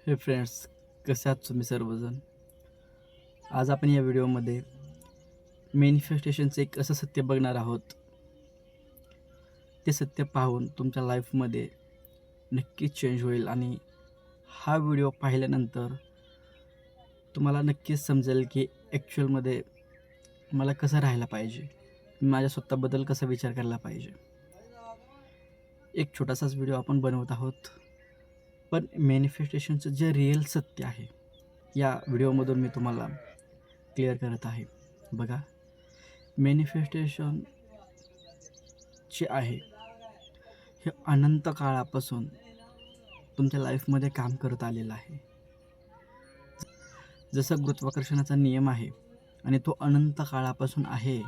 हे फ्रेंड्स, कसे आहात तुम्ही सर्वजण? आज आपण या व्हिडिओमध्ये मॅनिफेस्टेशनचं एक असं सत्य बघणार आहोत. ते सत्य पाहून तुमच्या लाईफमध्ये नक्कीच चेंज होईल आणि हा व्हिडिओ पाहिल्यानंतर तुम्हाला नक्कीच समजेल की ॲक्च्युअलमध्ये मला कसं राहायला पाहिजे, मी माझ्या स्वतःबद्दल कसा विचार करायला पाहिजे. एक छोटासाच व्हिडिओ आपण बनवत आहोत, पण मॅनिफेस्टेशनचं जे रिअल सत्य आहे, या व्हिडिओमधून मी तुम्हाला क्लिअर करत आहे. बघा, मॅनिफेस्टेशन जे आहे हे अनंत काळापासून तुमच्या लाईफमध्ये काम करत आलेलं आहे. जसं गुरुत्वाकर्षणाचा नियम आहे आणि तो अनंत काळापासून आहे.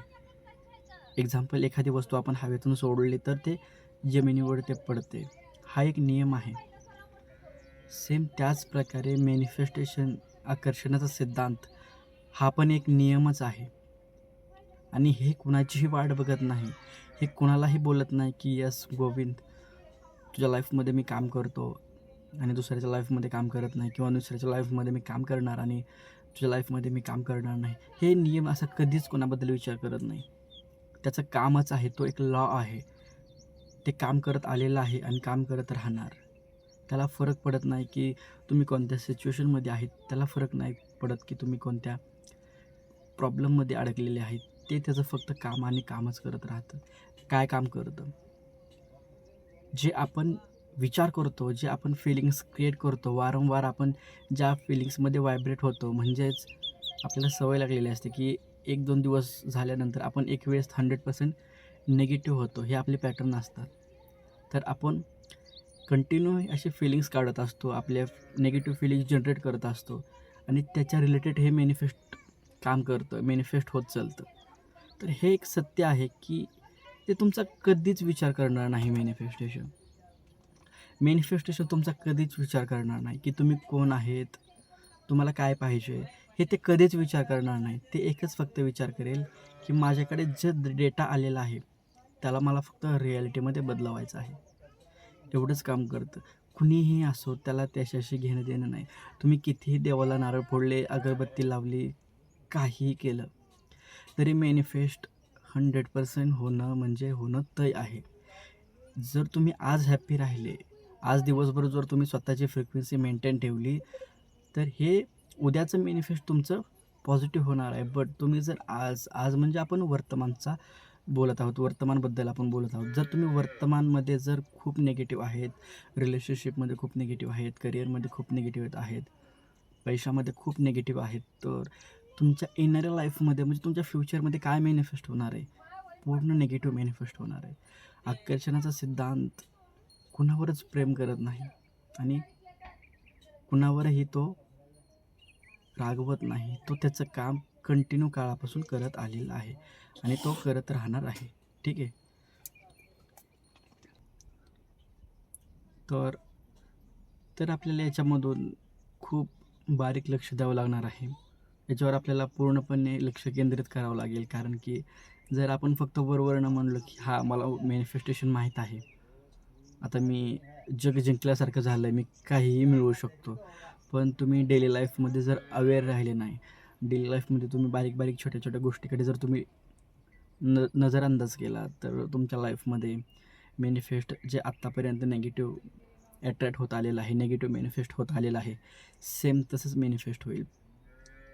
एक्झाम्पल, एखादी वस्तू आपण हवेतून सोडली तर ते जमिनीवर ते पडते. हा एक नियम आहे. सेम त्याच प्रकारे मॅनिफेस्टेशन, आकर्षणाचा सिद्धांत हा पण एक नियमच आहे. आणि हे कुणाचीही वाट बघत नाही. हे कुणालाही बोलत नाही की यस गोविंद, तुझ्या लाईफमध्ये मी काम करतो आणि दुसऱ्याच्या लाईफमध्ये काम करत नाही, किंवा दुसऱ्याच्या लाईफमध्ये मी काम करणार आणि तुझ्या लाईफमध्ये मी काम करणार नाही. हे नियम असं कधीच कोणाबद्दल विचार करत नाही. त्याचं कामच आहे, तो एक लॉ आहे. ते काम करत आलेलं आहे आणि काम करत राहणार. त्याला फरक पडत नाही की तुम्ही कोणत्या सिच्युएशनमध्ये आहेत. त्याला फरक नाही पडत की तुम्ही कोणत्या प्रॉब्लेममध्ये अडकलेले आहेत. ते त्याचं फक्त काम आणि कामच करत राहतं. काय काम करतं? जे आपण विचार करतो, जे आपण फीलिंग्स क्रिएट करतो, वारंवार आपण ज्या फीलिंग्समध्ये व्हायब्रेट होतो, म्हणजेच आपल्याला सवय लागलेली असते की 1-2 दिवस झाल्यानंतर आपण एक वेळेस 100% निगेटिव्ह होतो. हे आपले पॅटर्न असतात. तर आपण कंटिन्यू असे फीलिंग्स काढत असतो, आपल्या निगेटिव्ह फीलिंग्स जनरेट करत असतो आणि त्याच्या रिलेटेड हे मॅनिफेस्ट काम करतं, मॅनिफेस्ट होत चालतं. तर हे एक सत्य आहे की ते तुमचा कधीच विचार करणार नाही. मॅनिफेस्टेशन तुमचा कधीच विचार करणार नाही की तुम्ही कोण आहेत, तुम्हाला काय पाहिजे, हे ते कधीच विचार करणार नाही. ते एकच फक्त विचार करेल की माझ्याकडे जे डेटा आलेला आहे त्याला मला फक्त रिॲलिटीमध्ये बदलवायचं आहे. एवढंच काम करतं. कुणीही असो, त्याला त्याच्याशी घेणं देणं नाही. तुम्ही कितीही देवाला नारळ फोडले, अगरबत्ती लावली, काहीही केलं तरी मॅनिफेस्ट 100% होणं म्हणजे होणं तय आहे. जर तुम्ही आज हॅप्पी राहिले, आज दिवसभर जर तुम्ही स्वतःची फ्रिक्वेन्सी मेंटेन ठेवली, तर हे उद्याचं मॅनिफेस्ट तुमचं पॉझिटिव्ह होणार आहे. बट तुम्ही जर आज म्हणजे आपण वर्तमानचा बोलत आहोत, वर्तमानबद्दल आपण बोलत आहोत. जर तुम्ही वर्तमानमध्ये जर खूप निगेटिव्ह आहेत, रिलेशनशिपमध्ये खूप निगेटिव्ह आहेत, करिअरमध्ये खूप निगेटिव्ह आहेत, पैशामध्ये खूप निगेटिव्ह आहेत, तर तुमच्या येणाऱ्या लाईफमध्ये म्हणजे तुमच्या फ्युचरमध्ये काय मॅनिफेस्ट होणार आहे? पूर्ण निगेटिव्ह मॅनिफेस्ट होणार आहे. आकर्षणाचा सिद्धांत कुणावरच प्रेम करत नाही आणि कुणावरही तो रागवत नाही. तो त्याचं काम कंटिन्यू काळापासून करत आलेला आहे आणि तो करत राहणार आहे. ठीक आहे. तर तर आपल्याला याच्यामधून खूप बारीक लक्ष द्यावं लागणार आहे. याच्यावर आपल्याला पूर्णपणे लक्ष केंद्रित करावं लागेल, कारण की जर आपण फक्त वरवरनं म्हणलं की हां, मला मॅनिफेस्टेशन माहीत आहे, आता मी जग जिंकल्यासारखं झालं आहे, मी काहीही मिळवू शकतो. पण तुम्ही डेली लाईफमध्ये जर अवेअर राहिले नाही, डेली लाईफमध्ये तुम्ही बारीक-बारीक, छोट्या-छोट्या गोष्टीकडे जर तुम्ही नजरअंदाज केला, तर तुमच्या लाईफमध्ये मॅनिफेस्ट जे आत्तापर्यंत निगेटिव्ह अट्रॅक्ट होत आलेलं आहे, निगेटिव्ह मॅनिफेस्ट होत आलेलं आहे, सेम तसंच मॅनिफेस्ट होईल.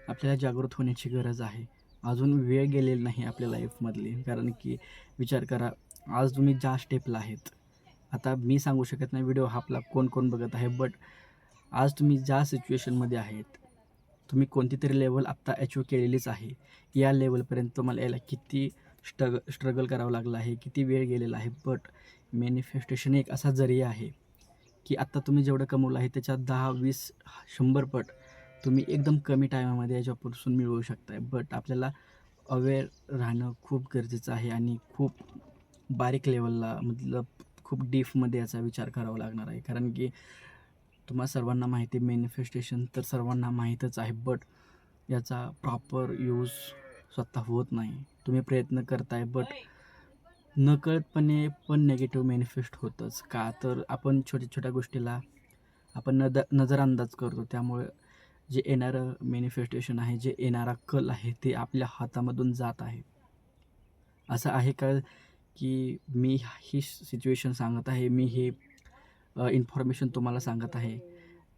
आपल्याला जागृत होण्याची गरज आहे. अजून वेळ गेलेली नाही आपल्या लाईफमधली, कारण की विचार करा, आज तुम्ही ज्या स्टेपला आहेत, आता मी सांगू शकत नाही व्हिडिओ हा आपला कोण बघत आहे, बट आज तुम्ही ज्या सिच्युएशनमध्ये आहेत, तुम्ही कोणती तरी लेवल आत्ता अचीव्ह केलेलीच आहे. या लेवलपर्यंत तुम्हाला यायला किती स्ट्रगल करावं लागलं आहे, किती वेळ गेलेला आहे. बट मॅनिफेस्टेशन एक असा जरिया आहे की आत्ता तुम्ही जेवढं कमवलं आहे त्याच्यात 10, 20, 100 पट तुम्ही एकदम कमी टायमामध्ये याच्यापासून मिळवू शकताय. बट आपल्याला अवेअर राहणं खूप गरजेचं आहे आणि खूप बारीक लेवलला, मतलब खूप डीपमध्ये याचा विचार करावा लागणार आहे. कारण की तुम्हा सर्वांना माहिती आहे, मॅनिफेस्टेशन तर सर्वांना माहीतच आहे, बट याचा प्रॉपर यूज स्वतः होत नाही. तुम्ही प्रयत्न करताय, बट नकळतपणे पण निगेटिव्ह मॅनिफेस्ट होतंच. का तर आपण छोट्या-छोट्या गोष्टीला आपण नजरअंदाज करतो. त्यामुळे जे येणारं मॅनिफेस्टेशन आहे, जे येणारा कल आहे, ते आपल्या हातामधून जात आहे. असं आहे का, की मी ही सिच्युएशन सांगत आहे, मी हे इन्फॉर्मेशन तुम्हाला सांगत आहे,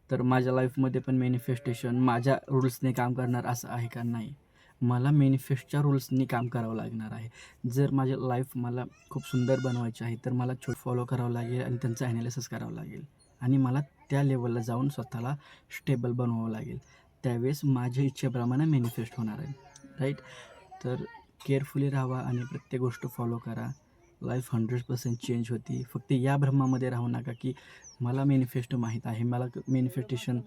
तर माझ्या लाईफमध्ये पण मॅनिफेस्टेशन माझ्या रूल्सने काम करणार असं आहे का? नाही. मला मॅनिफेस्टच्या रूल्सनी काम करावं लागणार आहे. जर माझी लाईफ मला खूप सुंदर बनवायची आहे, तर मला फॉलो करावं लागेल आणि त्यांचं ॲनालिसिस करावं लागेल आणि मला त्या लेवलला जाऊन स्वतःला स्टेबल बनवावं लागेल. त्यावेळेस माझ्या इच्छेप्रमाणे मॅनिफेस्ट होणार आहे. राईट? तर केअरफुली राहावा आणि प्रत्येक गोष्ट फॉलो करा. लाईफ 100% चेंज होती. फक्त या भ्रमामध्ये राहू नका, की मला मॅनिफेस्ट माहीत आहे, मला मॅनिफेस्टेशन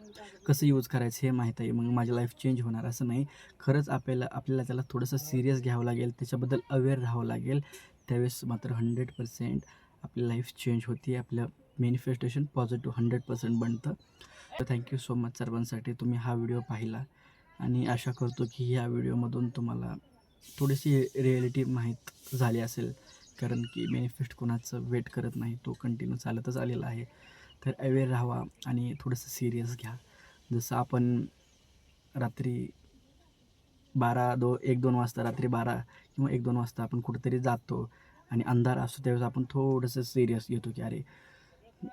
कसं यूज करायचं हे माहीत आहे, मग माझी लाईफ चेंज होणार असं नाही. खरंच आपल्याला त्याला थोडंसं सिरियस घ्यावं लागेल, त्याच्याबद्दल अवेअर राहावं लागेल. त्यावेळेस मात्र 100% आपली लाईफ चेंज होती. आपलं मॅनिफेस्टेशन पॉझिटिव्ह 100% बनतं. तर थँक्यू सो मच सर्वांसाठी तुम्ही हा व्हिडिओ पाहिला आणि आशा करतो की या व्हिडिओमधून तुम्हाला थोडीशी रिॲलिटी माहीत झाली असेल. कारण की मॅनिफेस्ट कोणाचं वेट करत नाही, तो कंटिन्यू चालतच आलेला आहे. तर अवेअर राहावा आणि थोडंसं सिरियस घ्या. जसं आपण रात्री 1-2 वाजता, रात्री 12 किंवा 1-2 वाजता आपण कुठेतरी जातो आणि अंधार असतो, त्यावेळेस आपण थोडंसं सिरियस घेतो, की अरे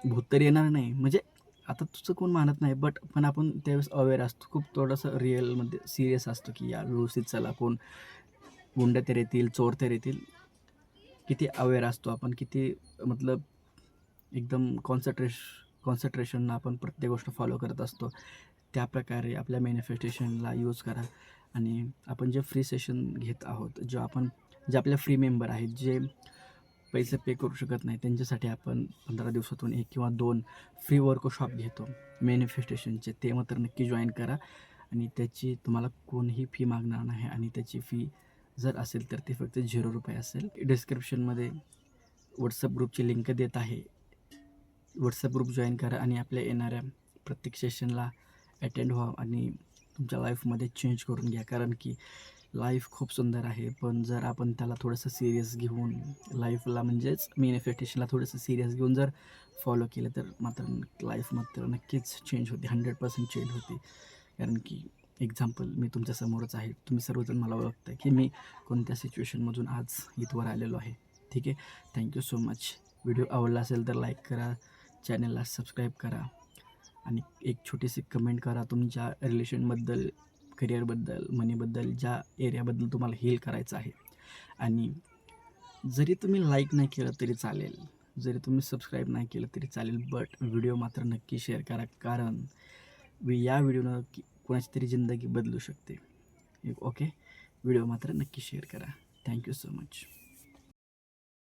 भूत तर येणार नाही. म्हणजे आता तुझं कोण मानत नाही, पण आपण त्यावेळेस अवेअर असतो. खूप थोडंसं रिअलमध्ये सीरियस असतो, की यार व्यवस्थित चला, कोण गुंड तर येतील, चोर तर येतील. किती अवेअर असतो आपण, किती मतलब एकदम कॉन्सन्ट्रेशननं आपण प्रत्येक गोष्ट फॉलो करत असतो. त्याप्रकारे आपल्या मॅनिफेस्टेशनला यूज करा आणि आपण जे फ्री सेशन घेत आहोत, जे आपले फ्री मेंबर आहेत, जे पैसे पे करू शकत नाही, त्यांच्यासाठी आपण 15 दिवसातून 1 किंवा 2 फ्री वर्कशॉप घेतो मॅनिफेस्टेशनचे. ते मात्र नक्की जॉईन करा आणि त्याची तुम्हाला कोणीही फी मागणार नाही आणि त्याची फी जर असेल तर ते फक्त ₹0 असेल. डिस्क्रिप्शनमध्ये व्हॉट्सअप ग्रुपची लिंक देत आहे. व्हॉट्सअप ग्रुप जॉईन करा आणि आपल्या येणाऱ्या प्रत्येक सेशनला अटेंड व्हा आणि तुमच्या लाईफमध्ये चेंज करून घ्या. कारण की लाईफ खूप सुंदर आहे, पण जर आपण त्याला थोडंसं सिरियस घेऊन लाईफला म्हणजेच मॅनिफेस्टेशनला थोडंसं सिरियस घेऊन जर फॉलो केलं तर मात्र लाईफ मात्र नक्कीच चेंज होते, 100% चेंज होते. कारण की एक्झाम्पल मी तुमच्यासमोरच आहे. तुम्ही सर्वजण मला ओळखता की मी कोणत्या सिच्युएशनमधून आज इथवर आलेलो आहे. ठीक आहे. Thank you so much. व्हिडिओ आवडला असेल तर लाईक करा, चॅनलला सबस्क्राईब करा आणि एक छोटीशी कमेंट करा तुमच्या रिलेशनबद्दल, करिअरबद्दल, मनीबद्दल, ज्या एरियाबद्दल तुम्हाला हील करायचं आहे. आणि जरी तुम्ही लाईक नाही केलं तरी चालेल, जरी तुम्ही सबस्क्राईब नाही केलं तरी चालेल, बट व्हिडिओ मात्र नक्की शेअर करा. कारण या व्हिडिओनं कोणाची तरी जिंदगी बदलू शकते. ओके. व्हिडिओ मात्र नक्की शेअर करा. Thank you so much.